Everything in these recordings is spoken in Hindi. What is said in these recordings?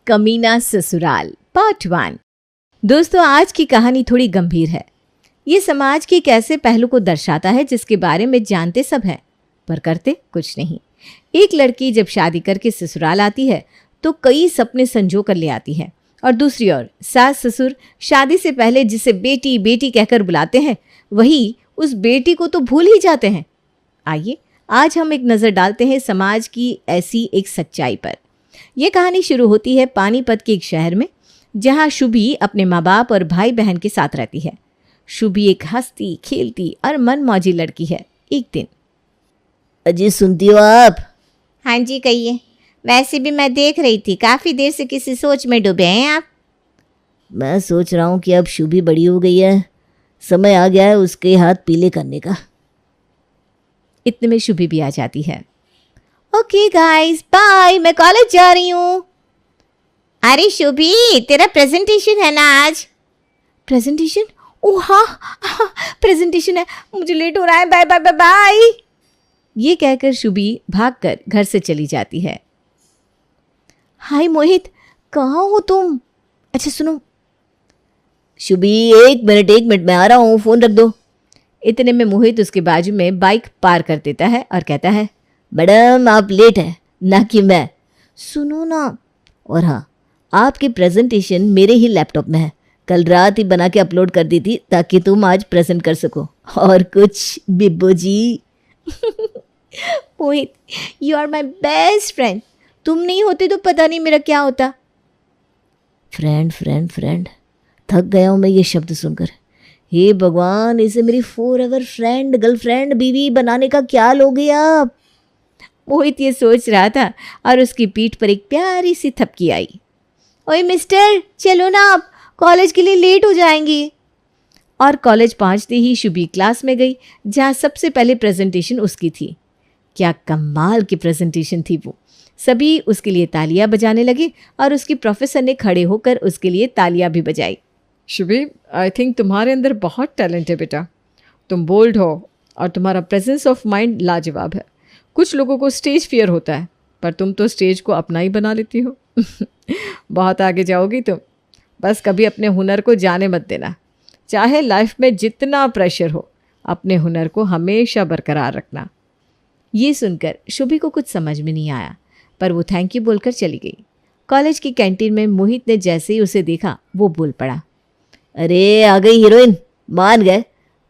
कमीना ससुराल पार्ट 1। दोस्तों, आज की कहानी थोड़ी गंभीर है। ये समाज के एक ऐसे पहलू को दर्शाता है जिसके बारे में जानते सब हैं पर करते कुछ नहीं। एक लड़की जब शादी करके ससुराल आती है तो कई सपने संजो कर ले आती है, और दूसरी ओर सास ससुर शादी से पहले जिसे बेटी बेटी कहकर बुलाते हैं वही उस बेटी को तो भूल ही जाते हैं। आइए आज हम एक नज़र डालते हैं समाज की ऐसी एक सच्चाई पर। यह कहानी शुरू होती है पानीपत के एक शहर में, जहां शुभी अपने माँ बाप और भाई बहन के साथ रहती है। शुभी एक हंसती खेलती और मनमौजी लड़की है। एक दिन, अजी सुनती हो आप? हाँ जी कहिए। वैसे भी मैं देख रही थी, काफ़ी देर से किसी सोच में डूबे हैं आप। मैं सोच रहा हूँ कि अब शुभी बड़ी हो गई है, समय आ गया है उसके हाथ पीले करने का। इतने में शुभी भी आ जाती है। ओके गाइस, बाय, मैं कॉलेज जा रही हूँ। अरे शुभी, तेरा प्रेजेंटेशन है ना आज? प्रेजेंटेशन? ओह हाँ, प्रेजेंटेशन है, मुझे लेट हो रहा है, बाय बाय बाय बाय। ये कहकर शुभी भागकर घर से चली जाती है। हाय मोहित, कहाँ हो तुम? अच्छा सुनो। शुभी एक मिनट मैं आ रहा हूँ, फ़ोन रख दो। इतने में मोहित उसके बाजू में बाइक पार कर देता है और कहता है, मैडम आप लेट है ना कि मैं। सुनो ना। और हाँ, आपकी प्रेजेंटेशन मेरे ही लैपटॉप में है, कल रात ही बना के अपलोड कर दी थी ताकि तुम आज प्रेजेंट कर सको। और कुछ Bibbo ji. Mohit, you are my best friend. तुम नहीं होते तो पता नहीं मेरा क्या होता। फ्रेंड थक गया हूँ मैं ये शब्द सुनकर। हे भगवान, इसे मेरी फॉरएवर फ्रेंड, गर्लफ्रेंड, बीवी बनाने का क्या लोगे आप? मोहित ये सोच रहा था और उसकी पीठ पर एक प्यारी सी थपकी आई। ओए मिस्टर, चलो ना, आप कॉलेज के लिए लेट हो जाएंगी। और कॉलेज पहुंचते ही शुभी क्लास में गई, जहां सबसे पहले प्रेजेंटेशन उसकी थी। क्या कमाल की प्रेजेंटेशन थी वो। सभी उसके लिए तालियां बजाने लगे और उसकी प्रोफेसर ने खड़े होकर उसके लिए तालियां भी बजाई। शुभी, आई थिंक तुम्हारे अंदर बहुत टैलेंट है बेटा। तुम बोल्ड हो और तुम्हारा प्रेजेंस ऑफ माइंड लाजवाब है। कुछ लोगों को स्टेज फियर होता है, पर तुम तो स्टेज को अपना ही बना लेती हो। बहुत आगे जाओगी तुम। बस कभी अपने हुनर को जाने मत देना। चाहे लाइफ में जितना प्रेशर हो, अपने हुनर को हमेशा बरकरार रखना। ये सुनकर शुभी को कुछ समझ में नहीं आया, पर वो थैंक यू बोलकर चली गई। कॉलेज की कैंटीन में मोहित ने जैसे ही उसे देखा वो बोल पड़ा, अरे आ गई हीरोइन, मान गए।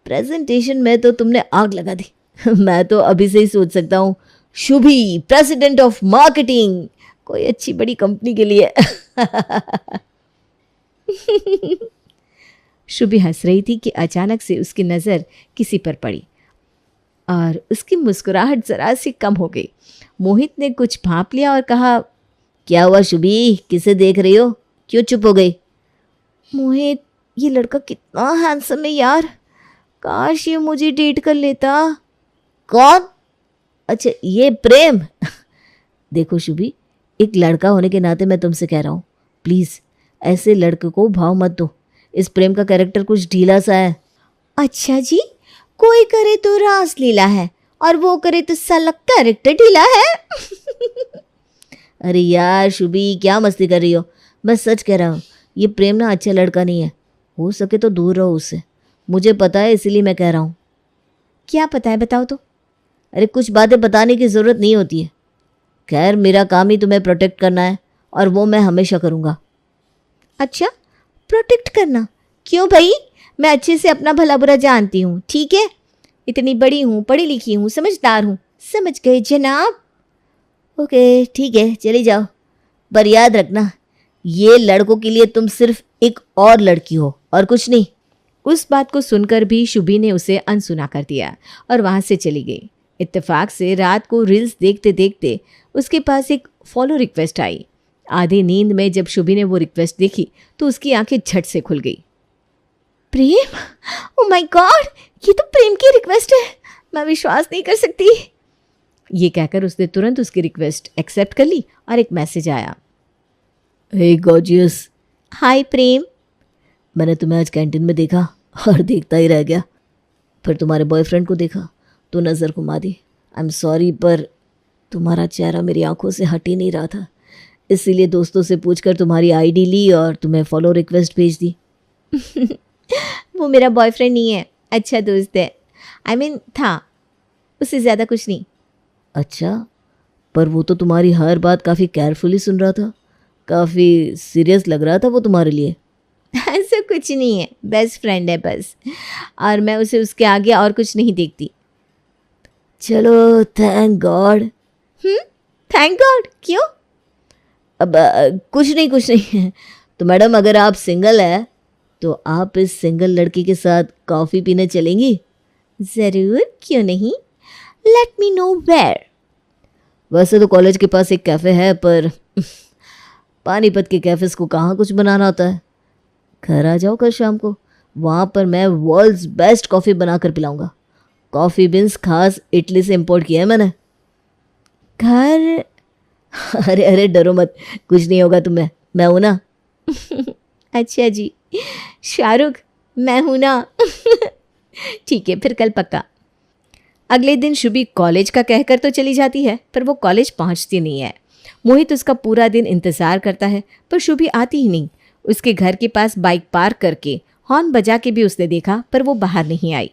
प्रेजेंटेशन में तो तुमने आग लगा दी। मैं तो अभी से ही सोच सकता हूँ, शुभी प्रेसिडेंट ऑफ मार्केटिंग, कोई अच्छी बड़ी कंपनी के लिए। शुभी हंस रही थी कि अचानक से उसकी नज़र किसी पर पड़ी और उसकी मुस्कुराहट जरा सी कम हो गई। मोहित ने कुछ भांप लिया और कहा, क्या हुआ शुभी, किसे देख रही हो, क्यों चुप हो गई? मोहित, ये लड़का कितना हैंडसम है यार, काश ये मुझे डेट कर लेता। कौन? अच्छा ये प्रेम। देखो शुभी, एक लड़का होने के नाते मैं तुमसे कह रहा हूँ, प्लीज़ ऐसे लड़के को भाव मत दो। इस प्रेम का कैरेक्टर कुछ ढीला सा है। अच्छा जी, कोई करे तो रासलीला है और वो करे तो साला कैरेक्टर ढीला है। अरे यार शुभी, क्या मस्ती कर रही हो? मैं सच कह रहा हूँ, ये प्रेम ना अच्छा लड़का नहीं है। हो सके तो दूर रहो उससे। मुझे पता है, इसीलिए मैं कह रहा हूँ। क्या पता है, बताओ तो। अरे कुछ बातें बताने की ज़रूरत नहीं होती है। खैर, मेरा काम ही तुम्हें प्रोटेक्ट करना है और वो मैं हमेशा करूँगा। अच्छा, प्रोटेक्ट करना? क्यों भाई? मैं अच्छे से अपना भला बुरा जानती हूँ, ठीक है? इतनी बड़ी हूँ, पढ़ी लिखी हूँ, समझदार हूँ। समझ गए जनाब? ओके ठीक है, चली जाओ, पर याद रखना ये लड़कों के लिए तुम सिर्फ एक और लड़की हो और कुछ नहीं। उस बात को सुनकर भी शुभी ने उसे अनसुना कर दिया और वहाँ से चली गई। इत्तेफाक से रात को रील्स देखते देखते उसके पास एक फॉलो रिक्वेस्ट आई। आधी नींद में जब शुभी ने वो रिक्वेस्ट देखी तो उसकी आंखें झट से खुल गई। प्रेम? ओह माय गॉड, ये तो प्रेम की रिक्वेस्ट है। मैं विश्वास नहीं कर सकती। ये कहकर उसने तुरंत उसकी रिक्वेस्ट एक्सेप्ट कर ली और एक मैसेज आया। हे गॉर्जियस। हाय प्रेम। मैंने तुम्हें आज कैंटीन में देखा और देखता ही रह गया। फिर तुम्हारे बॉयफ्रेंड को देखा तो नज़र घुमा दी। आई एम सॉरी, पर तुम्हारा चेहरा मेरी आंखों से हट ही नहीं रहा था। इसीलिए दोस्तों से पूछकर तुम्हारी आईडी ली और तुम्हें फॉलो रिक्वेस्ट भेज दी। वो मेरा बॉयफ्रेंड नहीं है, अच्छा दोस्त है। था, उससे ज़्यादा कुछ नहीं। अच्छा, पर वो तो तुम्हारी हर बात काफ़ी केयरफुली सुन रहा था, काफ़ी सीरियस लग रहा था वो तुम्हारे लिए। ऐसा कुछ नहीं है, बेस्ट फ्रेंड है बस, और मैं उसे उसके आगे और कुछ नहीं देखती। चलो, थैंक गॉड। थैंक गॉड, क्यों? अब कुछ नहीं। तो मैडम, अगर आप सिंगल है तो आप इस सिंगल लड़की के साथ कॉफ़ी पीने चलेंगी? ज़रूर, क्यों नहीं। Let me know where. वैसे तो कॉलेज के पास एक कैफ़े है, पर पानीपत के कैफ़ेज़ को कहाँ कुछ बनाना होता है। घर आ जाओ कल शाम को, वहाँ पर मैं वर्ल्ड्स बेस्ट कॉफ़ी बना कर पिलाऊंगा। कॉफ़ी बीन्स खास इटली से इंपोर्ट किया है मैंने। घर? अरे डरो मत, कुछ नहीं होगा तुम्हें, मैं हूं ना। अच्छा जी, शाहरुख, मैं हूं ना। ठीक है, फिर कल पक्का। अगले दिन शुभी कॉलेज का कहकर तो चली जाती है, पर वो कॉलेज पहुंचती नहीं है। मोहित उसका पूरा दिन इंतज़ार करता है, पर शुभी आती ही नहीं। उसके घर के पास बाइक पार्क करके हॉर्न बजा के भी उसने देखा, पर वो बाहर नहीं आई।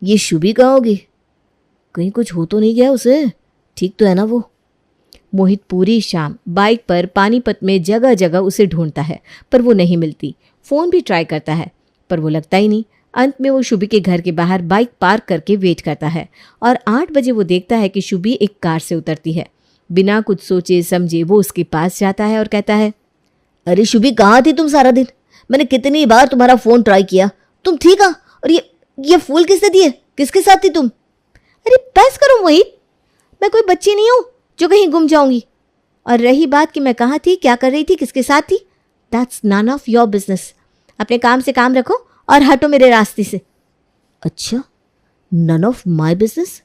ये शुभी कहाँ होगी? कहीं कुछ हो तो नहीं गया उसे? ठीक तो है ना वो? मोहित पूरी शाम बाइक पर पानीपत में जगह जगह उसे ढूंढता है, पर वो नहीं मिलती। फ़ोन भी ट्राई करता है, पर वो लगता ही नहीं। अंत में वो शुभी के घर के बाहर बाइक पार्क करके वेट करता है, और 8 बजे वो देखता है कि शुभी एक कार से उतरती है। बिना कुछ सोचे समझे वो उसके पास जाता है और कहता है, अरे शुभी, कहाँ थी तुम सारा दिन? मैंने कितनी बार तुम्हारा फ़ोन ट्राई किया, तुम थी कहाँ? और ये फूल किसने दिए? किसके साथ थी तुम? अरे बस करो मोहित, मैं कोई बच्ची नहीं हूँ जो कहीं गुम जाऊंगी। और रही बात कि मैं कहाँ थी, क्या कर रही थी, किसके साथ थी, that's none of your business. अपने काम से काम रखो और हटो मेरे रास्ते से। अच्छा, नन ऑफ माई बिजनेस?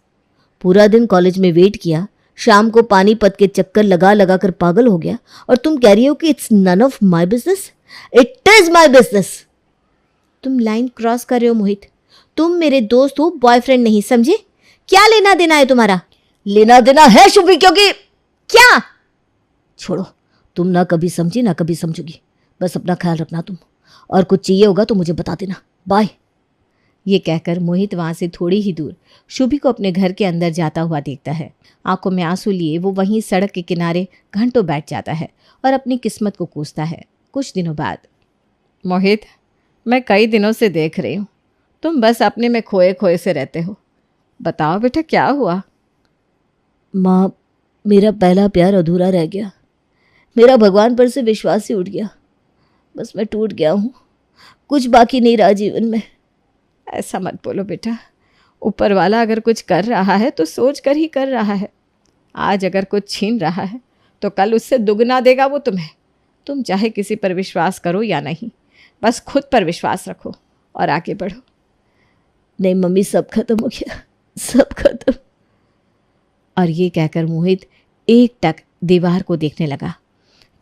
पूरा दिन कॉलेज में वेट किया, शाम को पानीपत के चक्कर लगा लगा कर पागल हो गया, और तुम कह रही हो कि it's none of my business? It is my business. तुम लाइन क्रॉस कर रहे हो मोहित। तुम मेरे दोस्त हो, बॉयफ्रेंड नहीं, समझे? क्या लेना देना है तुम्हारा? लेना देना है शुभी, क्योंकि क्या? छोड़ो, तुम ना कभी समझी ना कभी समझोगी। बस अपना ख्याल रखना तुम, और कुछ चाहिए होगा तो मुझे बता देना। बाय। ये कहकर मोहित वहां से थोड़ी ही दूर शुभी को अपने घर के अंदर जाता हुआ देखता है। आंखों में आंसू लिए वो वहीं सड़क के किनारे घंटों बैठ जाता है और अपनी किस्मत को कोसता है। कुछ दिनों बाद, मोहित, मैं कई दिनों से देख रही हूँ, तुम बस अपने में खोए खोए से रहते हो। बताओ बेटा, क्या हुआ? माँ, मेरा पहला प्यार अधूरा रह गया। मेरा भगवान पर से विश्वास ही उठ गया। बस मैं टूट गया हूँ, कुछ बाकी नहीं रहा जीवन में। ऐसा मत बोलो बेटा, ऊपर वाला अगर कुछ कर रहा है तो सोच कर ही कर रहा है। आज अगर कुछ छीन रहा है तो कल उससे दुगना देगा वो तुम्हें। तुम चाहे किसी पर विश्वास करो या नहीं, बस खुद पर विश्वास रखो और आगे बढ़ो। नहीं मम्मी, सब खत्म हो गया, सब खत्म। और ये कहकर मोहित एकटक दीवार को देखने लगा।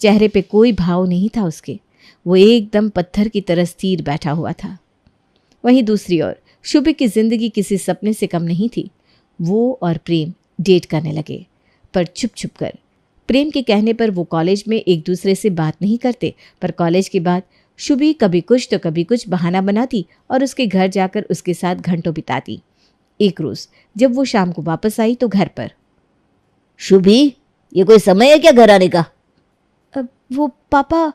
चेहरे पे कोई भाव नहीं था उसके, वो एकदम पत्थर की तरह स्थिर बैठा हुआ था। वहीं दूसरी ओर शुभी की जिंदगी किसी सपने से कम नहीं थी। वो और प्रेम डेट करने लगे, पर छुप छुप कर। प्रेम के कहने पर वो कॉलेज में एक दूसरे से बात नहीं करते, पर कॉलेज के बाद शुभी कभी कुछ तो कभी कुछ बहाना बनाती और उसके घर जाकर उसके साथ घंटों बिताती। एक रोज जब वो शाम को वापस आई तो घर पर, शुभी, ये कोई समय है क्या घर आने का? अब वो पापा,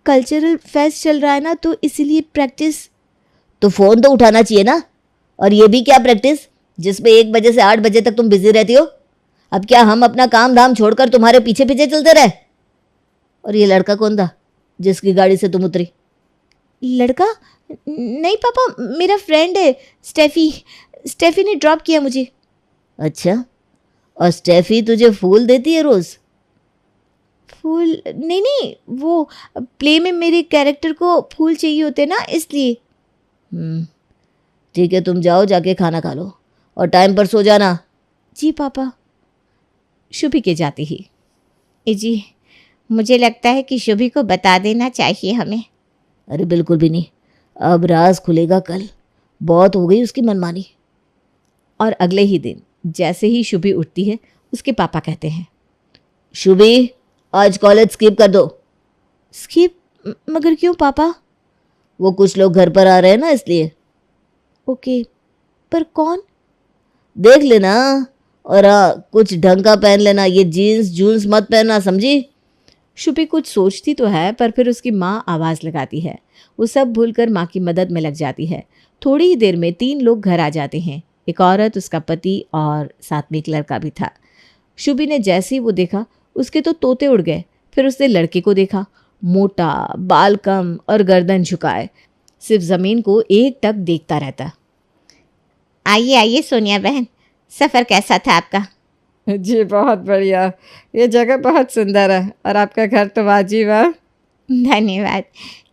कल्चरल फेस्ट चल रहा है ना, तो इसीलिए प्रैक्टिस। तो फ़ोन तो उठाना चाहिए ना। और ये भी क्या प्रैक्टिस, जिसमें 1 बजे से 8 बजे तक तुम बिजी रहती हो? अब क्या हम अपना काम धाम छोड़कर तुम्हारे पीछे पीछे चलते रहे? और ये लड़का कौन था जिसकी गाड़ी से तुम उतरी? लड़का? नहीं पापा, मेरा फ्रेंड है, स्टेफी ने ड्रॉप किया मुझे। अच्छा, और स्टेफी तुझे फूल देती है रोज़? फूल? नहीं, वो प्ले में मेरे कैरेक्टर को फूल चाहिए होते ना, इसलिए। ठीक है, तुम जाओ, जाके खाना खा लो और टाइम पर सो जाना। जी पापा। शुभी के जाते ही, जी, मुझे लगता है कि शुभी को बता देना चाहिए हमें। अरे बिल्कुल भी नहीं, अब राज खुलेगा कल। बहुत हो गई उसकी मनमानी। और अगले ही दिन जैसे ही शुभी उठती है, उसके पापा कहते हैं, शुभी, आज कॉलेज स्किप कर दो। स्किप? मगर क्यों पापा? वो कुछ लोग घर पर आ रहे हैं ना, इसलिए। ओके, पर कौन? देख लेना। और हाँ, कुछ ढंग का पहन लेना, ये जीन्स जून्स मत पहनना, समझी? शुभी कुछ सोचती तो है, पर फिर उसकी माँ आवाज़ लगाती है। वो सब भूलकर माँ की मदद में लग जाती है। थोड़ी ही देर में 3 लोग घर आ जाते हैं। एक औरत, उसका पति और साथ में एक लड़का भी था। शुभी ने जैसे ही वो देखा, उसके तो तोते उड़ गए। फिर उसने लड़के को देखा, मोटा, बाल कम और गर्दन झुकाए, सिर्फ ज़मीन को एकटक देखता रहता। आइए आइए सोनिया बहन, सफ़र कैसा था आपका? जी बहुत बढ़िया, ये जगह बहुत सुंदर है और आपका घर तो वाजिब है। धन्यवाद।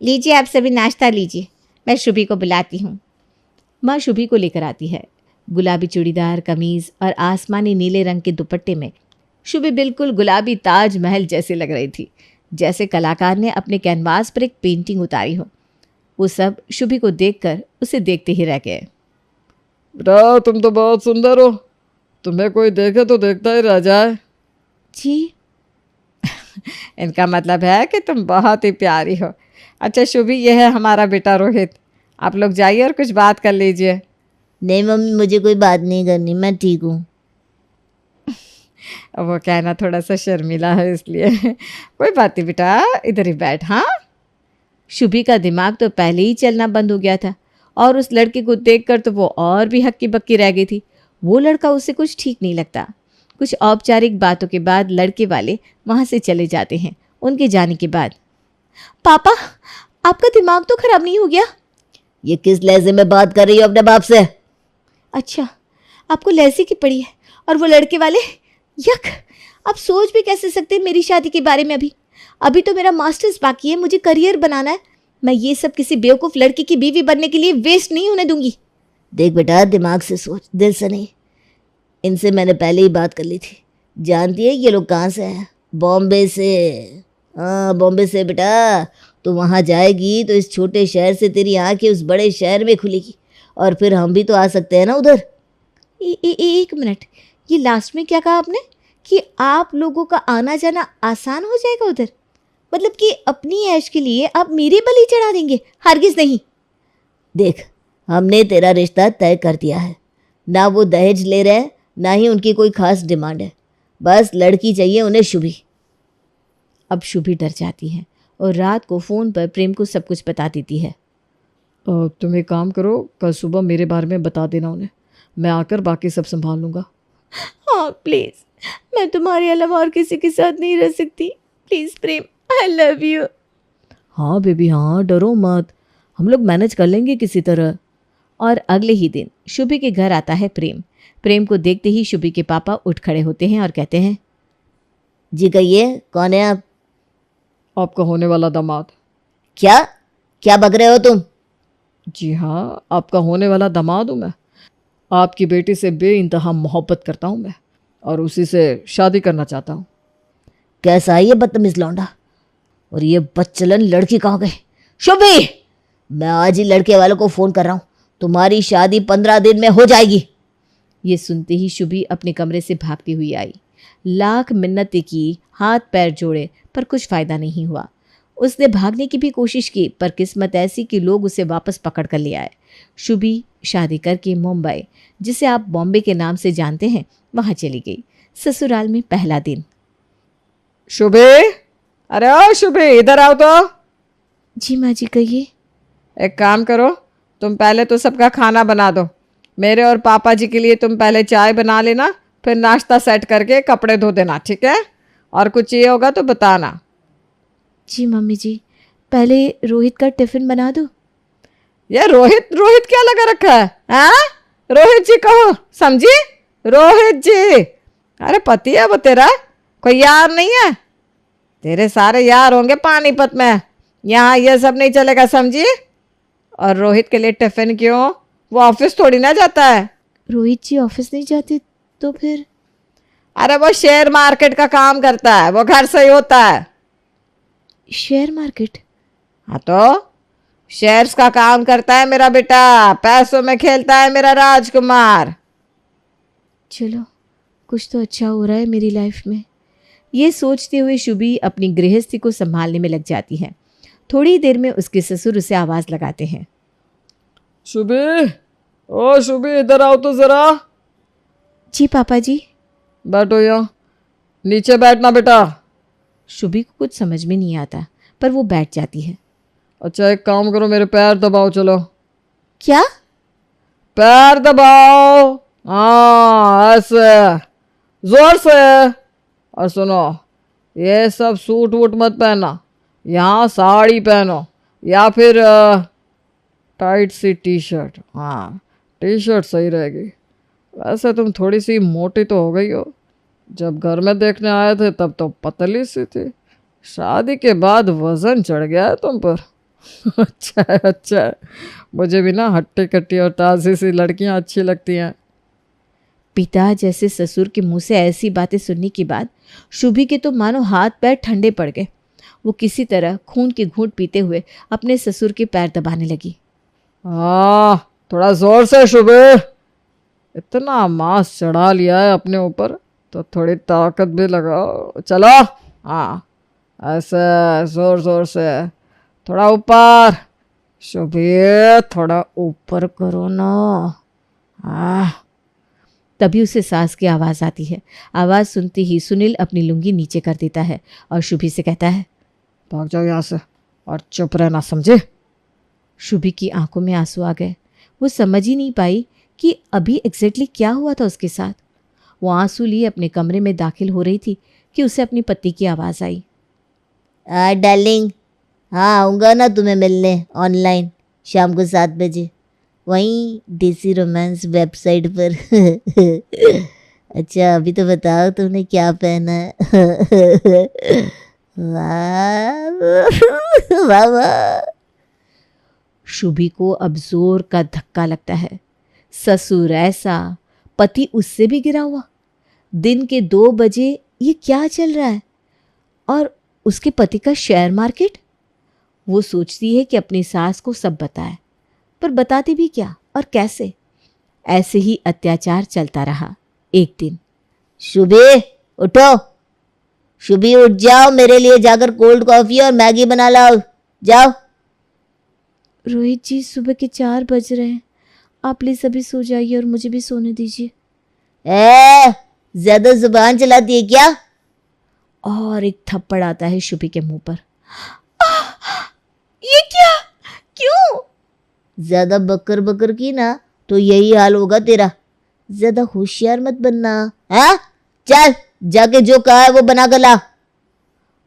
लीजिए आप सभी नाश्ता लीजिए, मैं शुभी को बुलाती हूँ। माँ शुभी को लेकर आती है। गुलाबी चूड़ीदार कमीज और आसमानी नीले रंग के दुपट्टे में शुभी बिल्कुल गुलाबी ताजमहल जैसे लग रही थी, जैसे कलाकार ने अपने कैनवास पर एक पेंटिंग उतारी हो। वो सब शुभी को देखकर उसे देखते ही रह गए। बेटा तुम तो बहुत सुंदर हो, तुम्हें कोई देखे तो देखता ही रह जाए। जी? इनका मतलब है कि तुम बहुत ही प्यारी हो। अच्छा शुभी, ये है हमारा बेटा रोहित। आप लोग जाइए और कुछ बात कर लीजिए। नहीं मम्मी, मुझे कोई बात नहीं करनी, मैं ठीक हूँ। वो कहना थोड़ा सा शर्मिला है इसलिए। कोई बात नहीं बेटा, इधर ही बैठ। हाँ, शुभी का दिमाग तो पहले ही चलना बंद हो गया था और उस लड़के को देखकर तो वो और भी हक्की बक्की रह गई थी। वो लड़का उसे कुछ ठीक नहीं लगता। कुछ औपचारिक बातों के बाद लड़के वाले वहाँ से चले जाते हैं। उनके जाने के बाद, पापा आपका दिमाग तो खराब नहीं हो गया? ये किस लहजे में बात कर रही हो अपने बाप से? अच्छा, आपको लहसी की पड़ी है। और वो लड़के वाले, यक, आप सोच भी कैसे सकते हैं मेरी शादी के बारे में? अभी तो मेरा मास्टर्स बाकी है, मुझे करियर बनाना है। मैं ये सब किसी बेवकूफ़ लड़के की बीवी बनने के लिए वेस्ट नहीं होने दूंगी। देख बेटा, दिमाग से सोच, दिल से नहीं। इनसे मैंने पहले ही बात कर ली थी। जानती है ये लोग कहाँ से हैं? बॉम्बे से। हाँ, बॉम्बे से बेटा। तो वहाँ जाएगी तो इस छोटे शहर से तेरी आँखें उस बड़े शहर में खुलेगी, और फिर हम भी तो आ सकते हैं ना उधर। एक मिनट, ये लास्ट में क्या कहा आपने कि आप लोगों का आना जाना आसान हो जाएगा उधर? मतलब कि अपनी ऐश के लिए आप मेरे बलि चढ़ा देंगे? हरगिज नहीं। देख, हमने तेरा रिश्ता तय कर दिया है। ना वो दहेज ले रहे हैं, ना ही उनकी कोई खास डिमांड है। बस लड़की चाहिए उन्हें शुभी। अब शुभी डर जाती है और रात को फ़ोन पर प्रेम को सब कुछ बता देती है। तुम एक काम करो, कल सुबह मेरे बारे में बता देना उन्हें, मैं आकर बाकी सब संभाल लूँगा। हाँ प्लीज़, मैं तुम्हारे अलावा और किसी के साथ नहीं रह सकती। Please Prem, I love you. हाँ बेबी हाँ, डरो मत, हम लोग मैनेज कर लेंगे किसी तरह। और अगले ही दिन शुभी के घर आता है प्रेम। प्रेम को देखते ही शुभी के पापा उठ खड़े होते हैं और कहते हैं, जी कहिए, कौन है आप? आपका होने वाला दामाद। क्या क्या बक रहे हो तुम? जी हाँ, आपका होने वाला दामाद हूँ मैं। आपकी बेटी से बेइंतहा मोहब्बत करता हूँ मैं, और उसी से शादी करना चाहता हूँ। कैसा है ये बदतमीज लौंडा? और ये बच्चलन लड़की कहाँ गई? शुभी, मैं आज ही लड़के वालों को फ़ोन कर रहा हूँ। तुम्हारी शादी 15 दिन में हो जाएगी। ये सुनते ही शुभी अपने कमरे से भागती हुई आई। लाख मिन्नतें की, हाथ पैर जोड़े, पर कुछ फ़ायदा नहीं हुआ। उसने भागने की भी कोशिश की, पर किस्मत ऐसी कि लोग उसे वापस पकड़ कर ले आए। शुभी शादी करके मुंबई, जिसे आप बॉम्बे के नाम से जानते हैं, वहाँ चली गई। ससुराल में पहला दिन। शुभी, अरे ओ शुभी, इधर आओ तो। जी माँ जी, कहिए। एक काम करो, तुम पहले तो सबका खाना बना दो। मेरे और पापा जी के लिए तुम पहले चाय बना लेना, फिर नाश्ता सेट करके कपड़े धो देना, ठीक है? और कुछ चाहिए होगा तो बताना। जी मम्मी जी, पहले रोहित का टिफ़िन बना दो। ये रोहित रोहित क्या लगा रखा है? हाँ, रोहित जी कहो, समझी? रोहित जी, अरे पति है वो तेरा, कोई यार नहीं है। तेरे सारे यार होंगे पानीपत में, यहाँ ये सब नहीं चलेगा, समझी? और रोहित के लिए टिफिन क्यों? वो ऑफिस थोड़ी ना जाता है। रोहित जी ऑफिस नहीं जाते तो फिर? अरे वो शेयर मार्केट का काम करता है, वो घर से ही होता है। Share market? हाँ तो शेयर्स का काम करता है मेरा बेटा, पैसों में खेलता है मेरा राजकुमार। चलो, कुछ तो अच्छा हो रहा है मेरी लाइफ में। ये सोचते हुए शुभी अपनी गृहस्थी को संभालने में लग जाती है। थोड़ी देर में उसके ससुर उसे आवाज़ लगाते हैं। शुभी, ओ शुभी, इधर आओ तो ज़रा। जी पापा जी। बैठो यहाँ, नीचे बैठना बेटा। शुभी को कुछ समझ में नहीं आता, पर वो बैठ जाती है। अच्छा एक काम करो, मेरे पैर दबाओ। चलो क्या? पैर दबाओ, हाँ ऐसे जोर से। और सुनो, ये सब सूट वूट मत पहनना, यहाँ साड़ी पहनो या फिर टाइट सी टी शर्ट। हाँ टी शर्ट सही रहेगी। वैसे तुम थोड़ी सी मोटी तो हो गई हो, जब घर में देखने आए थे तब तो पतली सी थी, शादी के बाद वज़न चढ़ गया है तुम पर। अच्छा है, अच्छा है, मुझे भी ना हट्टी कट्टी और ताज़ी सी लड़कियां अच्छी लगती हैं। पिता जैसे ससुर के मुंह से ऐसी बातें सुनने के बाद शुभी के तो मानो हाथ पैर ठंडे पड़ गए। वो किसी तरह खून के घूंट पीते हुए अपने ससुर के पैर दबाने लगी। हाँ थोड़ा जोर से शुभी, इतना मांस चढ़ा लिया है अपने ऊपर तो थोड़ी ताकत भी लगाओ। चलो हाँ ऐसे जोर जोर से, थोड़ा ऊपर। शुभी थोड़ा ऊपर करो ना। हाँ। तभी उसे सास की आवाज़ आती है। आवाज़ सुनते ही सुनील अपनी लुंगी नीचे कर देता है और शुभी से कहता है, भाग जाओ यहाँ से और चुप रहना, समझे? शुभी की आंखों में आंसू आ गए। वो समझ ही नहीं पाई कि अभी एग्जैक्टली क्या हुआ था उसके साथ। वो आंसू लिए अपने कमरे में दाखिल हो रही थी कि उसे अपनी पति की आवाज़ आई। डार्लिंग, हाँ आऊँगा ना तुम्हें मिलने ऑनलाइन शाम को 7 बजे, वहीं देसी रोमांस वेबसाइट पर। अच्छा अभी तो बताओ तुमने क्या पहना है? वाह वाह वाह। शुभी को अब जोर का धक्का लगता है। ससुर ऐसा, पति उससे भी गिरा हुआ। दिन के 2 बजे ये क्या चल रहा है? और उसके पति का शेयर मार्केट। वो सोचती है कि अपनी सास को सब बताए, पर बताती भी क्या और कैसे? ऐसे ही अत्याचार चलता रहा। एक दिन, शुभी उठो, शुभी उठ जाओ, मेरे लिए जाकर कोल्ड कॉफ़ी और मैगी बना लाओ, जाओ। रोहित जी सुबह के 4 बज रहे हैं, आप प्लीज़ अभी सो जाइए और मुझे भी सोने दीजिए। ज्यादा जुबान चलाती है क्या? और एक थप्पड़ आता है शुभी के मुंह पर। ये क्या? क्यों? ज्यादा बकर बकर की ना तो यही हाल होगा तेरा। ज्यादा होशियार मत बनना। हाँ चल जाके जो कहा है वो बना कर ला।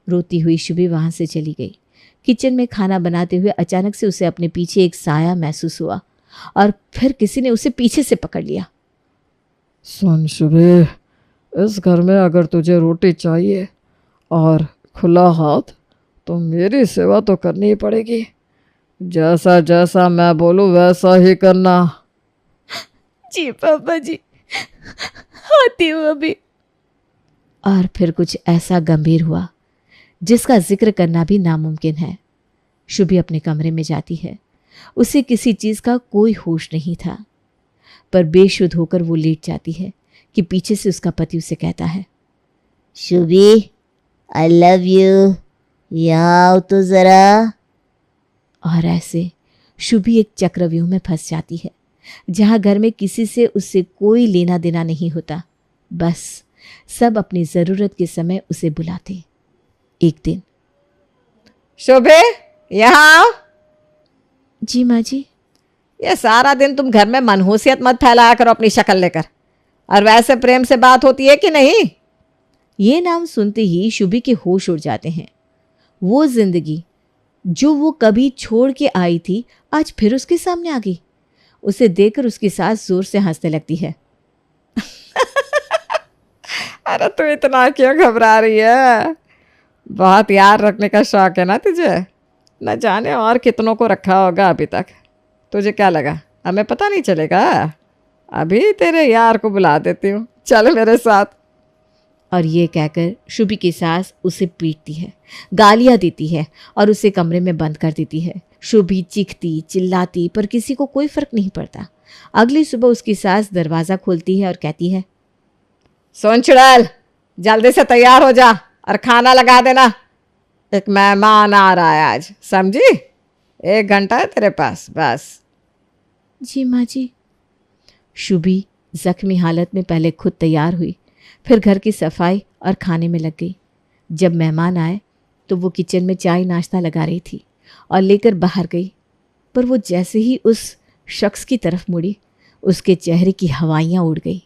रोती हुई शुभी वहां से चली गई। किचन में खाना बनाते हुए अचानक से उसे अपने पीछे एक साया महसूस हुआ और फिर किसी ने उसे पीछे से पकड़ लिया। सुन शुभी, इस घर में अगर तुझे रोटी चाहिए और खुला हाथ तो मेरी सेवा तो करनी ही पड़ेगी। जैसा जैसा मैं बोलूँ वैसा ही करना। जी पापा जी, आती हूँ अभी। और फिर कुछ ऐसा गंभीर हुआ जिसका जिक्र करना भी नामुमकिन है। शुभी अपने कमरे में जाती है। उसे किसी चीज़ का कोई होश नहीं था, पर बेशुद्ध होकर वो लेट जाती है कि पीछे से उसका पति उसे कहता है, शुभी आई लव यू, यहाँ आओ तो ज़रा। और ऐसे शुभी एक चक्रव्यूह में फंस जाती है जहाँ घर में किसी से उससे कोई लेना देना नहीं होता। बस सब अपनी ज़रूरत के समय उसे बुलाते। एक दिन, शुभे यहाँ आओ। जी माँ जी। ये सारा दिन तुम घर में मनहूसियत मत फैलाया करो अपनी शक्ल लेकर। और वैसे प्रेम से बात होती है कि नहीं? ये नाम सुनते ही शुभी के होश उड़ जाते हैं। वो जिंदगी जो वो कभी छोड़ के आई थी आज फिर उसके सामने आ गई। उसे देखकर उसकी सास जोर से हंसने लगती है। अरे तू इतना क्यों घबरा रही है? बहुत यार रखने का शौक है ना तुझे? न जाने और कितनों को रखा होगा अभी तक। तुझे क्या लगा हमें पता नहीं चलेगा? अभी तेरे यार को बुला देती हूँ, चल मेरे साथ। और ये कहकर शुभी की सास उसे पीटती है, गालियां देती है और उसे कमरे में बंद कर देती है। शुभी चीखती चिल्लाती पर किसी को कोई फर्क नहीं पड़ता। अगली सुबह उसकी सास दरवाज़ा खोलती है और कहती है, सुन चुड़ैल, जल्दी से तैयार हो जा और खाना लगा देना, एक मेहमान आ रहा है आज, समझी? 1 घंटा है तेरे पास बस। जी माँ जी। शुभी जख्मी हालत में पहले खुद तैयार हुई, फिर घर की सफाई और खाने में लग गई। जब मेहमान आए तो वो किचन में चाय नाश्ता लगा रही थी और लेकर बाहर गई, पर वो जैसे ही उस शख्स की तरफ मुड़ी, उसके चेहरे की हवाइयाँ उड़ गई।